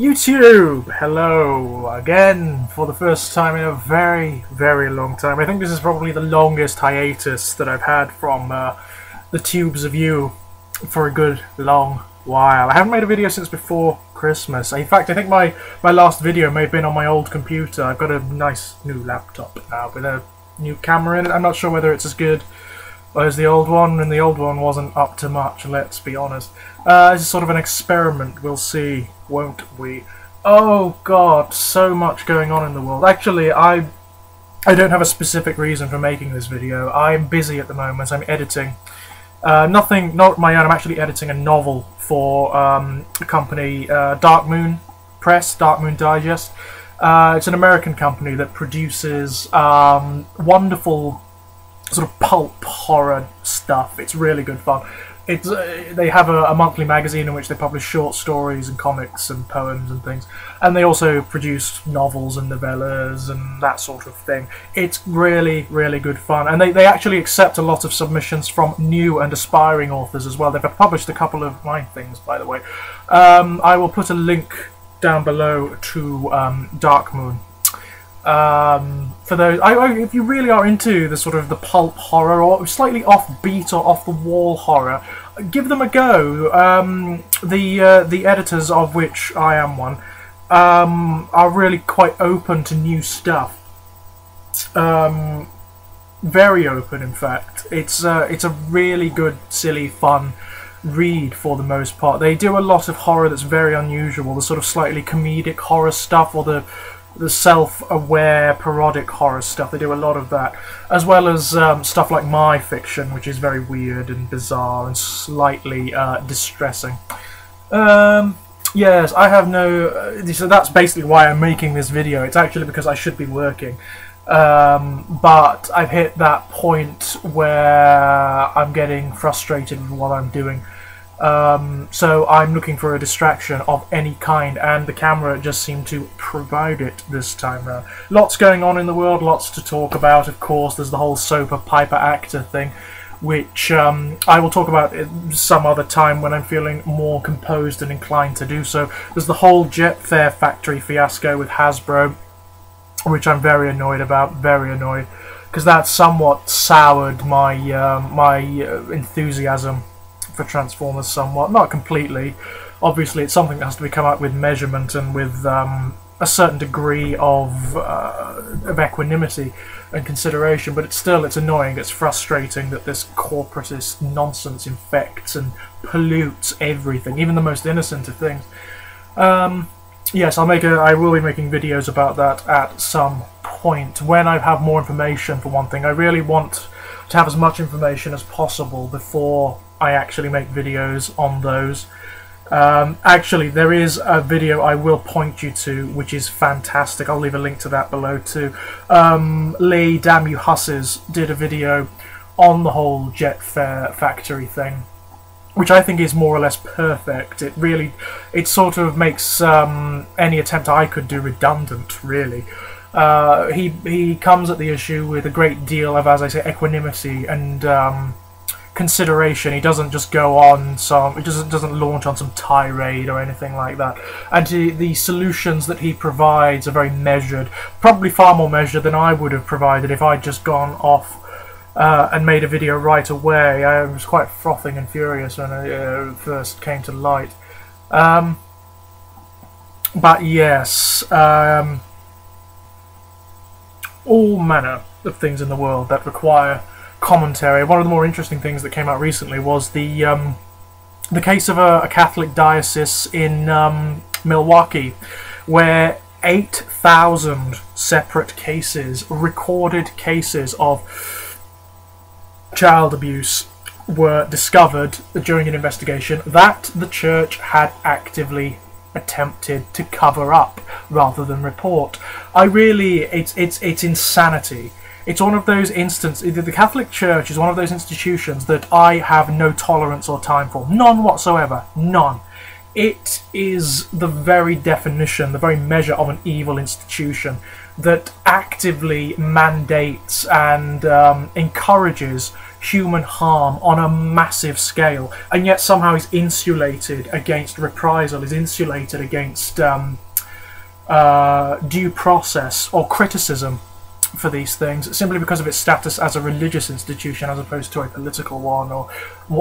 YouTube! Hello again for the first time in a very, very long time. I think this is probably the longest hiatus that I've had from the tubes of you for a good long while. I haven't made a video since before Christmas. In fact, I think my last video may have been on my old computer. I've got a nice new laptop now with a new camera in it. I'm not sure whether it's as good as the old one, and the old one wasn't up to much, let's be honest. This is sort of an experiment, we'll see, won't we? Oh god, so much going on in the world. Actually, I don't have a specific reason for making this video. I'm busy at the moment, I'm editing. Not my own, I'm actually editing a novel for a company, Dark Moon Press, Dark Moon Digest. It's an American company that produces wonderful sort of pulp horror stuff. It's really good fun. They have a monthly magazine in which they publish short stories and comics and poems and things, and they also produce novels and novellas and that sort of thing. It's really, really good fun, and they actually accept a lot of submissions from new and aspiring authors as well. They've published a couple of my things, by the way. I will put a link down below to Dark Moon. For those, if you really are into the sort of the pulp horror or slightly offbeat or off-the-wall horror, give them a go. The editors, of which I am one, are really quite open to new stuff. Very open, in fact. It's a really good, silly, fun read for the most part. They do a lot of horror that's very unusual, the sort of slightly comedic horror stuff, or the self-aware parodic horror stuff. They do a lot of that, as well as stuff like my fiction, which is very weird and bizarre and slightly distressing. Yes, I have no... so that's basically why I'm making this video. It's actually because I should be working. But I've hit that point where I'm getting frustrated with what I'm doing. So I'm looking for a distraction of any kind, and the camera just seemed to provide it this time round. Lots going on in the world, lots to talk about. Of course, there's the whole soap of Piper actor thing, which I will talk about some other time when I'm feeling more composed and inclined to do so. There's the whole Jetfair factory fiasco with Hasbro, which I'm very annoyed about, very annoyed, because that somewhat soured my enthusiasm for Transformers somewhat. Not completely. Obviously, it's something that has to be come up with measurement and with a certain degree of equanimity and consideration, but it's annoying, it's frustrating that this corporatist nonsense infects and pollutes everything, even the most innocent of things. Yes, I will be making videos about that at some point when I have more information. For one thing, I really want to have as much information as possible before I actually make videos on those. Actually, there is a video I will point you to, which is fantastic. I'll leave a link to that below too. DamnYouHussies did a video on the whole Jetfair factory thing, which I think is more or less perfect. It sort of makes any attempt I could do redundant, really. He comes at the issue with a great deal of, as I say, equanimity and consideration. He doesn't just go on he doesn't launch on some tirade or anything like that. And the solutions that he provides are very measured, probably far more measured than I would have provided if I'd just gone off and made a video right away. I was quite frothing and furious when it first came to light. But yes, all manner of things in the world that require commentary. One of the more interesting things that came out recently was the case of a Catholic diocese in Milwaukee, where 8,000 separate cases, recorded cases of child abuse, were discovered during an investigation that the church had actively attempted to cover up rather than report. It's insanity. It's one of those instances. The Catholic Church is one of those institutions that I have no tolerance or time for. None whatsoever. None. It is the very definition, the very measure of an evil institution that actively mandates and encourages human harm on a massive scale, and yet somehow is insulated against reprisal, is insulated against due process or criticism for these things, simply because of its status as a religious institution as opposed to a political one or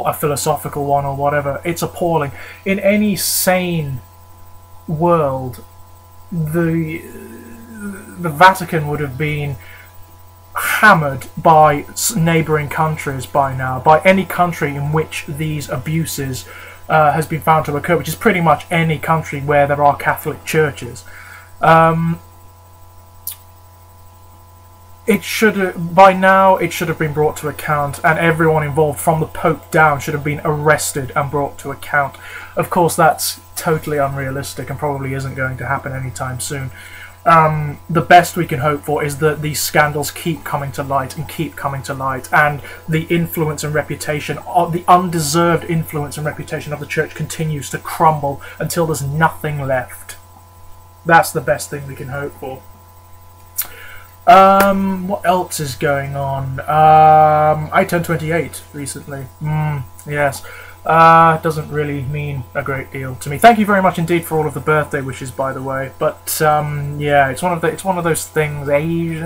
a philosophical one or whatever. It's appalling. In any sane world, the Vatican would have been hammered by neighbouring countries by now, by any country in which these abuses has been found to occur, which is pretty much any country where there are Catholic churches. It should by now it should have been brought to account, and everyone involved from the Pope down should have been arrested and brought to account. Of course, that's totally unrealistic and probably isn't going to happen anytime soon. The best we can hope for is that these scandals keep coming to light and keep coming to light, and the influence and reputation, the undeserved influence and reputation of the Church continues to crumble until there's nothing left. That's the best thing we can hope for. What else is going on? I turned 28 recently. Yes. Doesn't really mean a great deal to me. Thank you very much indeed for all of the birthday wishes, by the way. But yeah, it's one of those things. Age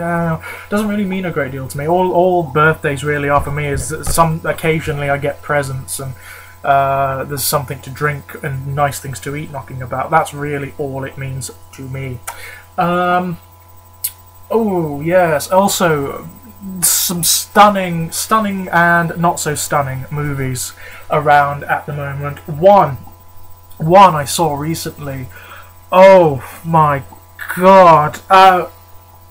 doesn't really mean a great deal to me. All birthdays really are for me is that occasionally I get presents and there's something to drink and nice things to eat knocking about. That's really all it means to me. Oh yes, also some stunning and not so stunning movies around at the moment. One I saw recently. Oh my god!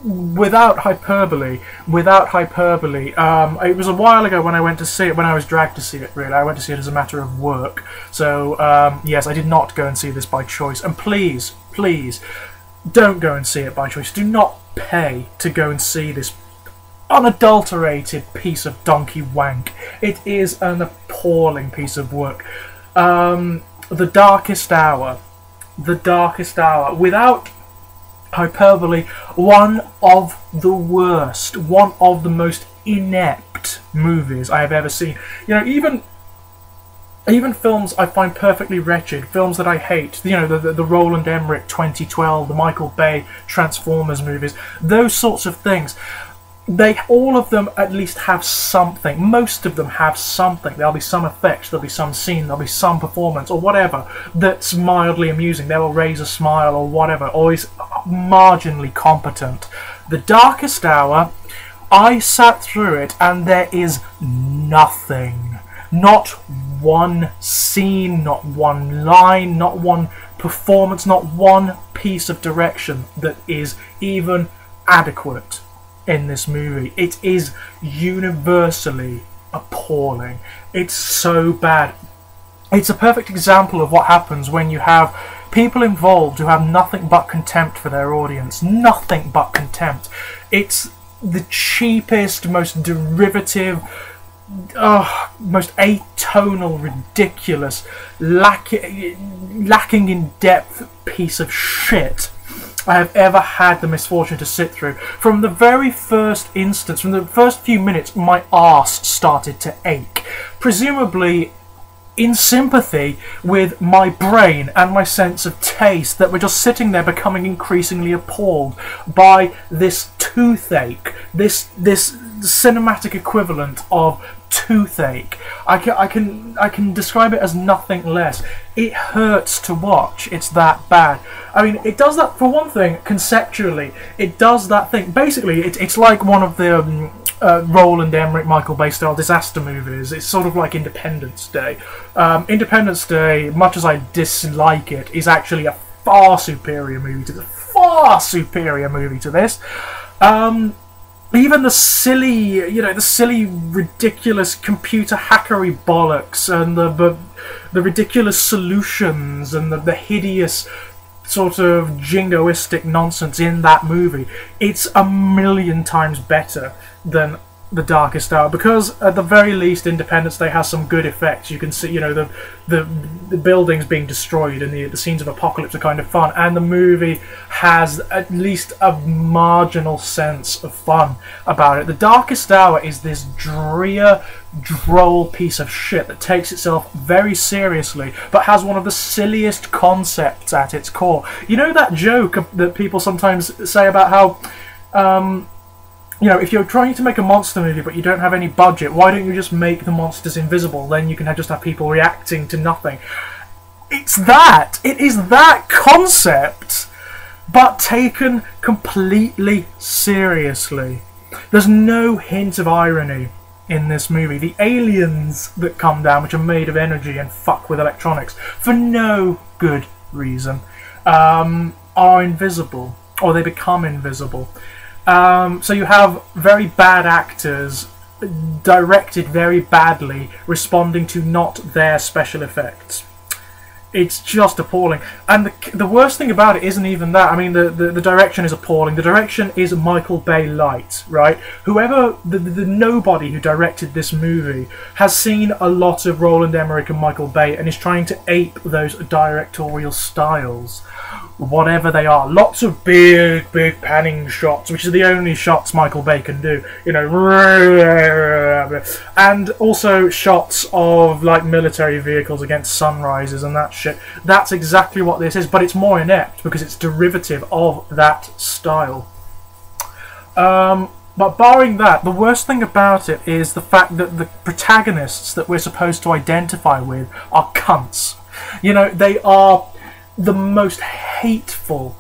Without hyperbole, it was a while ago when I went to see it. When I was dragged to see it, really, I went to see it as a matter of work. So yes, I did not go and see this by choice. And please, don't go and see it by choice. Do not pay to go and see this unadulterated piece of donkey wank. It is an appalling piece of work. The Darkest Hour. Without hyperbole, one of the worst, one of the most inept movies I have ever seen. You know, even films I find perfectly wretched, films that I hate, you know, the Roland Emmerich 2012, the Michael Bay Transformers movies, those sorts of things, all of them at least have something. Most of them have something. There'll be some effects, there'll be some scene, there'll be some performance or whatever that's mildly amusing. They will raise a smile or whatever, or is marginally competent. The Darkest Hour, I sat through it and there is nothing. Not one scene, not one line, not one performance, not one piece of direction that is even adequate in this movie. It is universally appalling. It's so bad. It's a perfect example of what happens when you have people involved who have nothing but contempt for their audience. Nothing but contempt. It's the cheapest, most derivative, most atonal, ridiculous, lacking in depth piece of shit I have ever had the misfortune to sit through. From the very first instance, from the first few minutes, my arse started to ache. Presumably in sympathy with my brain and my sense of taste that were just sitting there becoming increasingly appalled by this toothache, this cinematic equivalent of toothache. I can describe it as nothing less. It hurts to watch. It's that bad. I mean, it does that, for one thing, conceptually. It does that thing. Basically, it's like one of the Roland Emmerich, Michael Bay style disaster movies. It's sort of like Independence Day. Independence Day, much as I dislike it, is actually a far superior movie to this. Even the silly, ridiculous computer hackery bollocks and the ridiculous solutions and the hideous sort of jingoistic nonsense in that movie, it's a million times better than The Darkest Hour, because at the very least Independence Day has some good effects. You can see, you know, the buildings being destroyed and the scenes of apocalypse are kind of fun, and the movie has at least a marginal sense of fun about it. The Darkest Hour is this drear, droll piece of shit that takes itself very seriously but has one of the silliest concepts at its core. You know that joke that people sometimes say about how you know, if you're trying to make a monster movie but you don't have any budget, why don't you just make the monsters invisible? Then you can just have people reacting to nothing. It's that! It is that concept, but taken completely seriously. There's no hint of irony in this movie. The aliens that come down, which are made of energy and fuck with electronics, for no good reason, are invisible, or they become invisible. So you have very bad actors directed very badly, responding to not their special effects. It's just appalling. And the worst thing about it isn't even that. I mean, the direction is appalling. The direction is Michael Bay light, right? Whoever, the nobody who directed this movie has seen a lot of Roland Emmerich and Michael Bay and is trying to ape those directorial styles, whatever they are. Lots of big panning shots, which are the only shots Michael Bay can do, you know, and also shots of like military vehicles against sunrises and that shit. That's exactly what this is, but it's more inept because it's derivative of that style. But barring that, the worst thing about it is the fact that the protagonists that we're supposed to identify with are cunts. You know, they are the most hateful,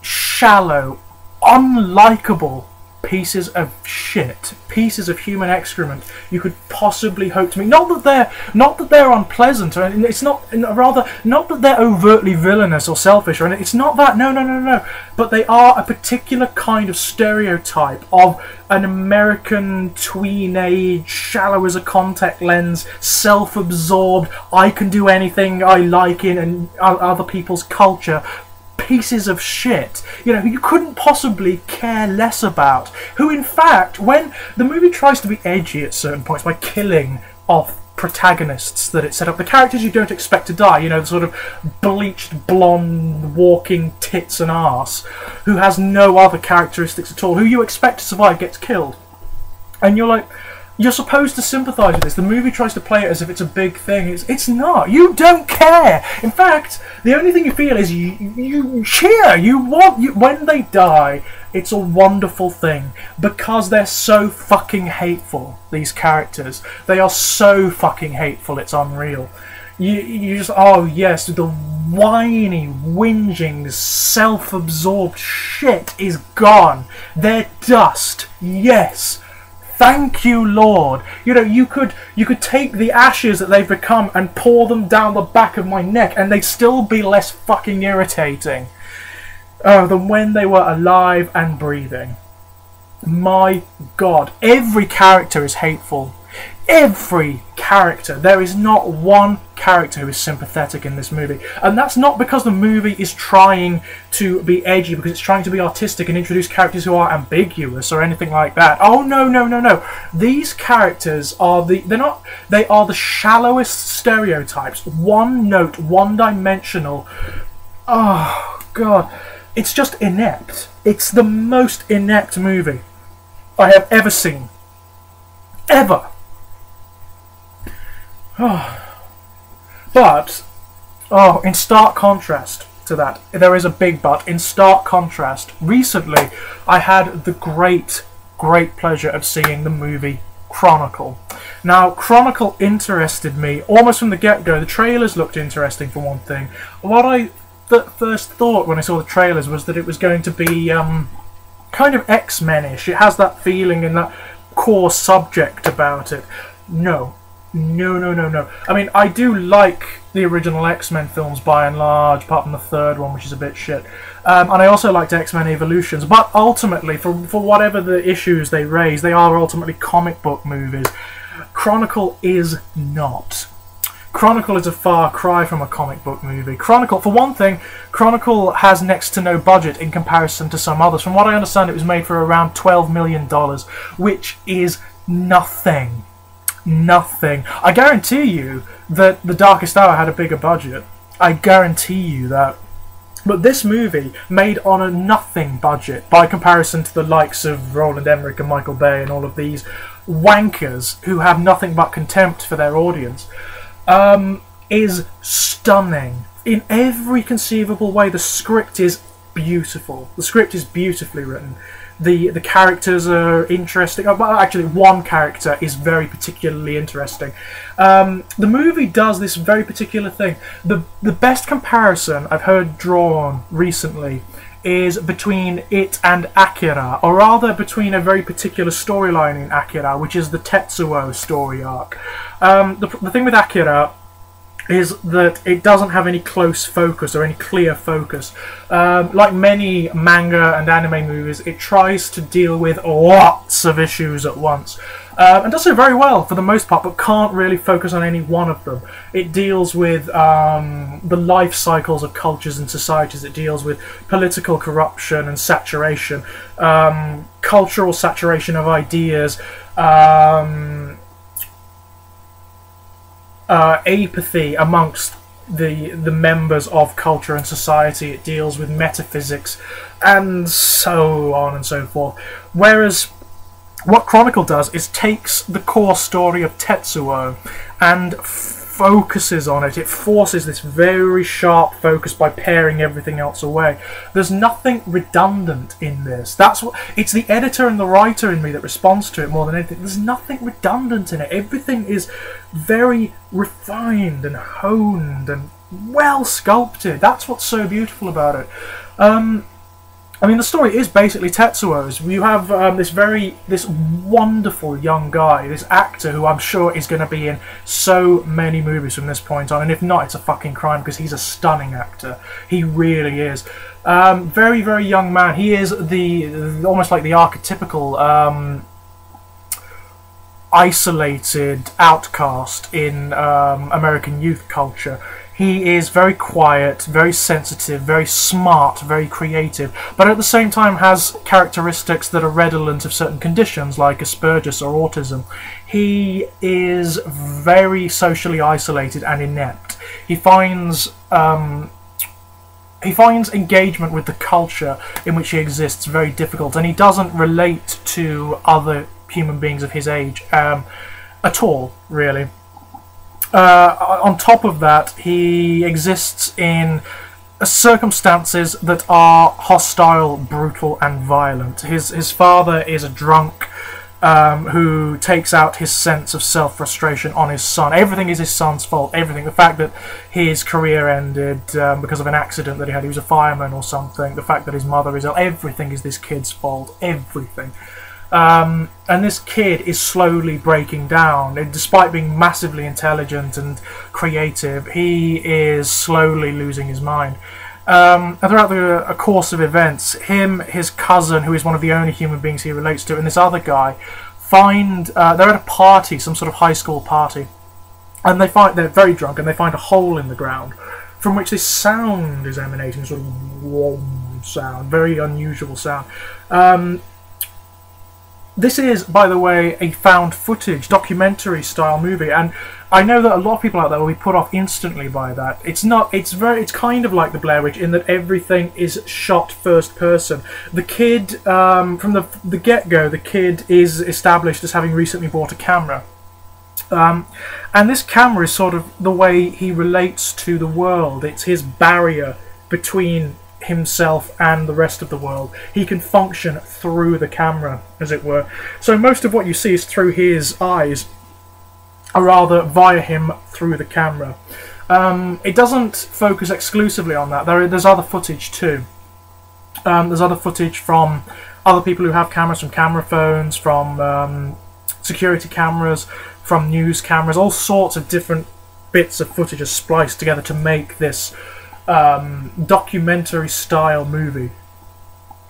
shallow, unlikable pieces of shit, pieces of human excrement you could possibly hope to meet. Not that they're unpleasant, or it's not, rather not that they're overtly villainous or selfish, or it's not that. No. But they are a particular kind of stereotype of an American tween-age, shallow as a contact lens, self-absorbed, I can do anything I like in and other people's culture, pieces of shit, you know, who you couldn't possibly care less about, who in fact, when the movie tries to be edgy at certain points by killing off protagonists that it set up, the characters you don't expect to die, you know, the sort of bleached blonde walking tits and arse who has no other characteristics at all, who you expect to survive, gets killed, and you're like, you're supposed to sympathise with this. The movie tries to play it as if it's a big thing. It's not. You don't care. In fact, the only thing you feel is you cheer. When they die, it's a wonderful thing because they're so fucking hateful. These characters, they are so fucking hateful. It's unreal. You just, oh yes, the whiny, whinging, self-absorbed shit is gone. They're dust. Yes. Thank you, Lord. You know, you could take the ashes that they've become and pour them down the back of my neck and they'd still be less fucking irritating than when they were alive and breathing. My God. Every character is hateful. Every character. There is not one character who is sympathetic in this movie. And that's not because the movie is trying to be edgy, because it's trying to be artistic and introduce characters who are ambiguous or anything like that. Oh, no. These characters are they are the shallowest stereotypes. One note, one-dimensional. Oh, God. It's just inept. It's the most inept movie I have ever seen. Ever. But, in stark contrast to that, there is a big but, in stark contrast, recently I had the great pleasure of seeing the movie Chronicle. Now, Chronicle interested me almost from the get-go. The trailers looked interesting for one thing. What I first thought when I saw the trailers was that it was going to be kind of X-Men-ish. It has that feeling and that core subject about it. No. I mean, I do like the original X-Men films by and large, apart from the third one, which is a bit shit. And I also liked X-Men Evolutions, but ultimately, for whatever the issues they raise, they are ultimately comic book movies. Chronicle is not. Chronicle is a far cry from a comic book movie. Chronicle, for one thing, Chronicle has next to no budget in comparison to some others. From what I understand, it was made for around $12 million, which is Nothing. Nothing. I guarantee you that The Darkest Hour had a bigger budget. I guarantee you that. But this movie, made on a nothing budget by comparison to the likes of Roland Emmerich and Michael Bay and all of these wankers who have nothing but contempt for their audience, is stunning in every conceivable way. The script is beautiful. The script is beautifully written. The characters are interesting. Well, actually, one character is very particularly interesting. The movie does this very particular thing. The best comparison I've heard drawn recently is between it and Akira, or rather between a very particular storyline in Akira, which is the Tetsuo story arc. The thing with Akira is that it doesn't have any close focus or any clear focus. Like many manga and anime movies, it tries to deal with lots of issues at once. And does so very well for the most part, but can't really focus on any one of them. It deals with the life cycles of cultures and societies. It deals with political corruption and saturation, cultural saturation of ideas, apathy amongst the members of culture and society. It deals with metaphysics and so on and so forth. Whereas what Chronicle does is takes the core story of Tetsuo and focuses on it. It forces this very sharp focus by paring everything else away. There's nothing redundant in this. That's what it's the editor and the writer in me that responds to it more than anything. There's nothing redundant in it. Everything is very refined and honed and well sculpted. That's what's so beautiful about it. I mean, the story is basically Tetsuo's. You have this wonderful young guy, this actor who I'm sure is going to be in so many movies from this point on, and if not, it's a fucking crime because he's a stunning actor. He really is. Very, very young man. He is almost like the archetypical isolated outcast in American youth culture. He is very quiet, very sensitive, very smart, very creative, but at the same time has characteristics that are redolent of certain conditions like Asperger's or autism. He is very socially isolated and inept. He finds engagement with the culture in which he exists very difficult, and he doesn't relate to other human beings of his age at all, really. On top of that, he exists in circumstances that are hostile, brutal, and violent. His father is a drunk who takes out his sense of self-frustration on his son. Everything is his son's fault. Everything. The fact that his career ended because of an accident that he had. He was a fireman or something. The fact that his mother is ill. Everything is this kid's fault. Everything. And this kid is slowly breaking down. Despite being massively intelligent and creative, he is slowly losing his mind. And throughout the course of events, his cousin, who is one of the only human beings he relates to, and this other guy, they're at a party, some sort of high school party, and they're very drunk, and they find a hole in the ground from which this sound is emanating, sort of warm sound, very unusual sound. This is, by the way, a found footage, documentary style movie, and I know that a lot of people out there will be put off instantly by that. It's not, it's kind of like the Blair Witch in that everything is shot first person. The kid, from the get-go, the kid is established as having recently bought a camera. And this camera is sort of the way he relates to the world. It's his barrier between himself and the rest of the world. He can function through the camera, as it were. So most of what you see is through his eyes, or rather via him through the camera. It doesn't focus exclusively on that. There's other footage too. There's other footage from other people who have cameras, from camera phones, from security cameras, from news cameras. All sorts of different bits of footage are spliced together to make this documentary style movie.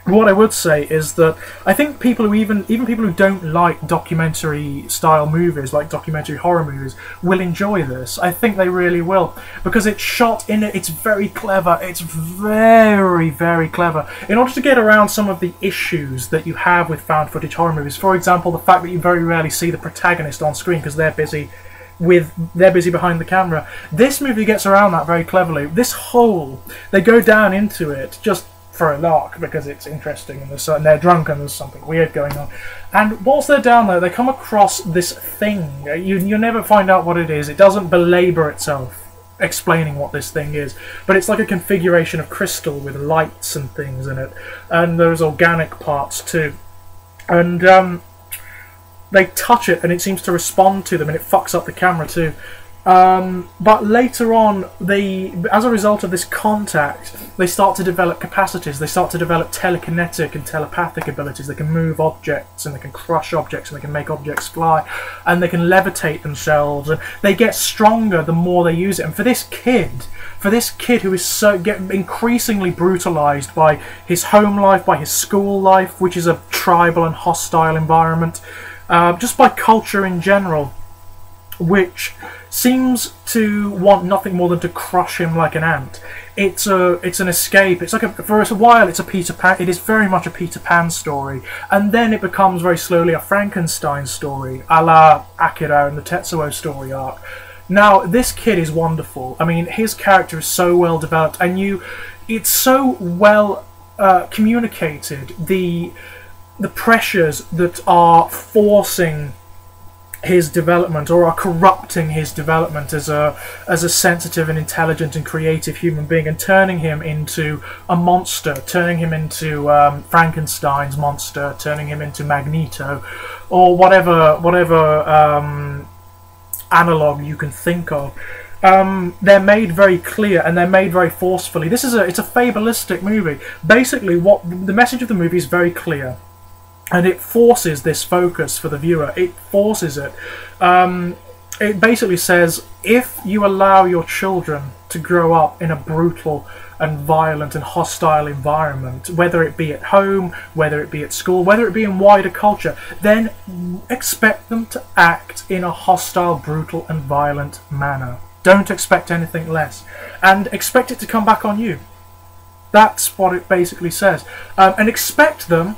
what I would say is that I think people who even people who don't like documentary style movies, like documentary horror movies, will enjoy this. I think they really will, because it's shot in it. It's very clever. It's very, very clever. In order to get around some of the issues that you have with found footage horror movies, for example, the fact that you very rarely see the protagonist on screen because they're busy behind the camera. This movie gets around that very cleverly. This hole, they go down into it just for a lark because it's interesting, and they're drunk and there's something weird going on. And whilst they're down there, they come across this thing. You never find out what it is. It doesn't belabor itself explaining what this thing is, but it's like a configuration of crystal with lights and things in it, and there's organic parts too. And they touch it and it seems to respond to them, and it fucks up the camera too. But later on, as a result of this contact, they start to develop capacities. They start to develop telekinetic and telepathic abilities. They can move objects, and they can crush objects, and they can make objects fly, and they can levitate themselves. And they get stronger the more they use it. And for this kid who is getting increasingly brutalized by his home life, by his school life, which is a tribal and hostile environment, just by culture in general, which seems to want nothing more than to crush him like an ant. It's an escape. It's like for a while it's a Peter Pan. It is very much a Peter Pan story, and then it becomes very slowly a Frankenstein story, a la Akira and the Tetsuo story arc. Now this kid is wonderful. I mean, his character is so well developed, and it's so well communicated. The pressures that are forcing his development, or are corrupting his development as a sensitive and intelligent and creative human being, and turning him into a monster, turning him into Frankenstein's monster, turning him into Magneto, or whatever analog you can think of. They're made very clear, and they're made very forcefully. It's a fabulistic movie. Basically, what the message of the movie is very clear. And it forces this focus for the viewer. It forces it. It basically says, if you allow your children to grow up in a brutal and violent and hostile environment, whether it be at home, whether it be at school, whether it be in wider culture, then expect them to act in a hostile, brutal and violent manner. Don't expect anything less. And expect it to come back on you. That's what it basically says. And expect them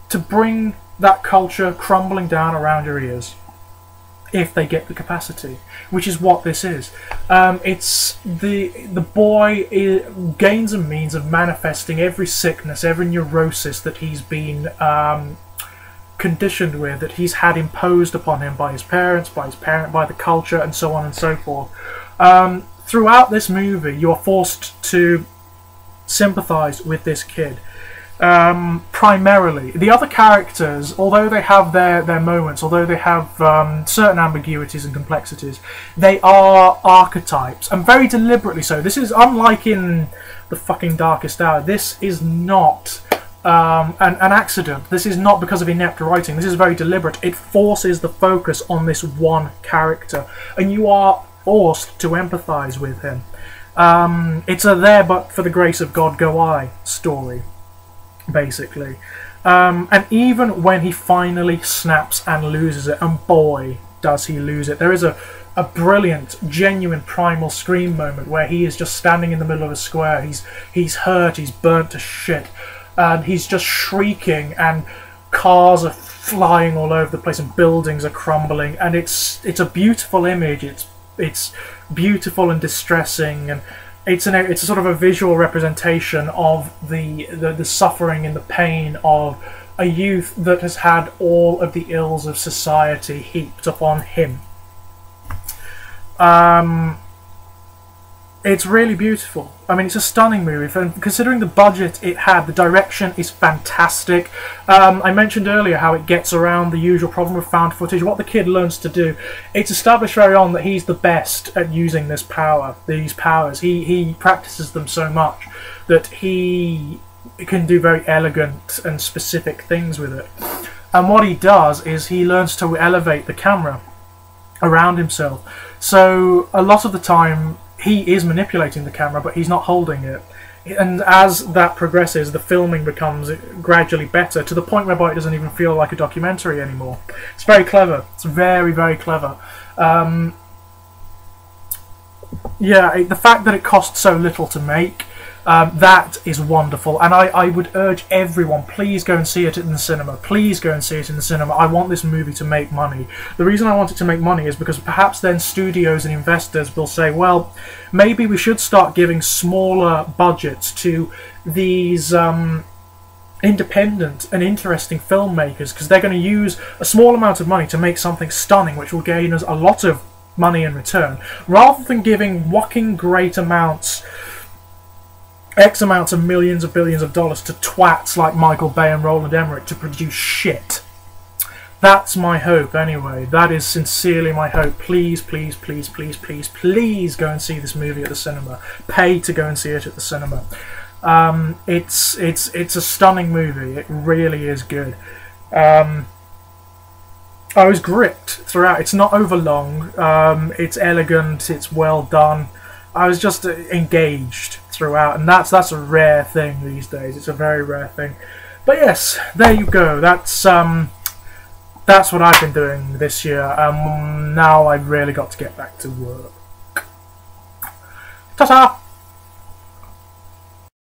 to bring that culture crumbling down around your ears, if they get the capacity, which is what this is. It's the boy gains a means of manifesting every sickness, every neurosis that he's been conditioned with, that he's had imposed upon him by his parents, by the culture, and so on and so forth. Throughout this movie, you are forced to sympathise with this kid. Primarily. The other characters, although they have their moments, although they have certain ambiguities and complexities, they are archetypes, and very deliberately so. This is unlike in The Fucking Darkest Hour. This is not an accident. This is not because of inept writing. This is very deliberate. It forces the focus on this one character, and you are forced to empathise with him. It's a there but for the grace of God go I story, basically. And even when he finally snaps and loses it, and boy does he lose it, there is a brilliant, genuine primal scream moment where he is just standing in the middle of a square. He's hurt, he's burnt to shit, and he's just shrieking, and cars are flying all over the place, and buildings are crumbling, and it's a beautiful image. It's beautiful and distressing, and it's a sort of a visual representation of the suffering and the pain of a youth that has had all of the ills of society heaped upon him. It's really beautiful. I mean, it's a stunning movie, and considering the budget it had, the direction is fantastic. I mentioned earlier how it gets around the usual problem of found footage. What the kid learns to do, it's established very on that he's the best at using these powers. He practices them so much that he can do very elegant and specific things with it. And what he does is he learns to elevate the camera around himself. So a lot of the time he is manipulating the camera, but he's not holding it. And as that progresses, the filming becomes gradually better, to the point whereby it doesn't even feel like a documentary anymore. It's very clever. It's very, very clever. Yeah, the fact that it costs so little to make, that is wonderful, and I would urge everyone, please go and see it in the cinema. Please go and see it in the cinema. I want this movie to make money. The reason I want it to make money is because perhaps then studios and investors will say, well, maybe we should start giving smaller budgets to these independent and interesting filmmakers, because they're going to use a small amount of money to make something stunning, which will gain us a lot of money in return, rather than giving whacking great amounts, X amounts of millions of billions of dollars to twats like Michael Bay and Roland Emmerich to produce shit. That's my hope anyway. That is sincerely my hope. Please, please, please, please, please, please go and see this movie at the cinema. Pay to go and see it at the cinema. It's a stunning movie. It really is good. I was gripped throughout. It's not overlong. It's elegant. It's well done. I was just engaged throughout, and that's a rare thing these days. It's a very rare thing. But yes, there you go. That's what I've been doing this year. Now I've really got to get back to work. Ta-ta!